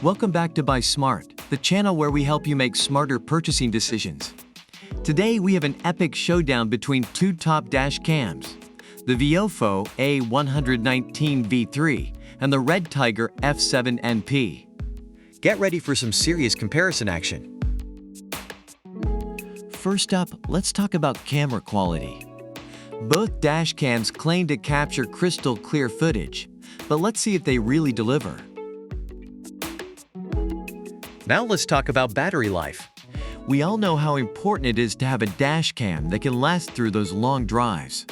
Welcome back to Buy Smart, the channel where we help you make smarter purchasing decisions. Today we have an epic showdown between two top dash cams, the VIOFO A119 V3 and the REDTIGER F7NP. Get ready for some serious comparison action. First up, let's talk about camera quality. Both dash cams claim to capture crystal clear footage, but let's see if they really deliver. Now let's talk about battery life. We all know how important it is to have a dash cam that can last through those long drives.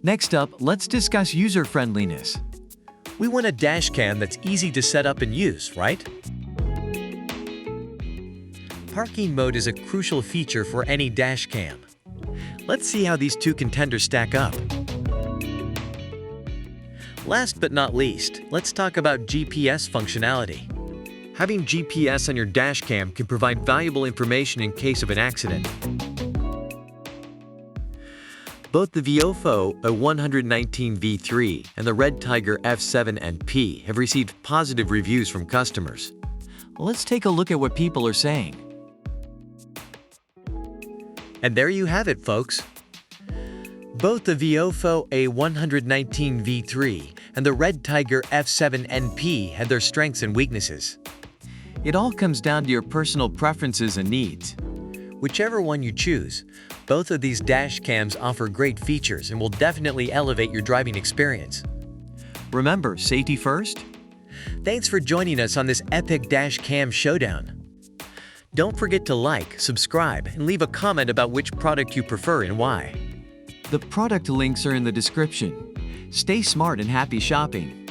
Next up, let's discuss user-friendliness. We want a dash cam that's easy to set up and use, right? Parking mode is a crucial feature for any dash cam. Let's see how these two contenders stack up. Last but not least, let's talk about GPS functionality. Having GPS on your dash cam can provide valuable information in case of an accident. Both the VIOFO A119 V3 and the REDTIGER F7NP have received positive reviews from customers. Let's take a look at what people are saying. And there you have it, folks. Both the VIOFO A119 V3 and the REDTIGER F7NP had their strengths and weaknesses. It all comes down to your personal preferences and needs. Whichever one you choose, both of these dash cams offer great features and will definitely elevate your driving experience. Remember, safety first? Thanks for joining us on this epic dash cam showdown. Don't forget to like, subscribe, and leave a comment about which product you prefer and why. The product links are in the description. Stay smart and happy shopping.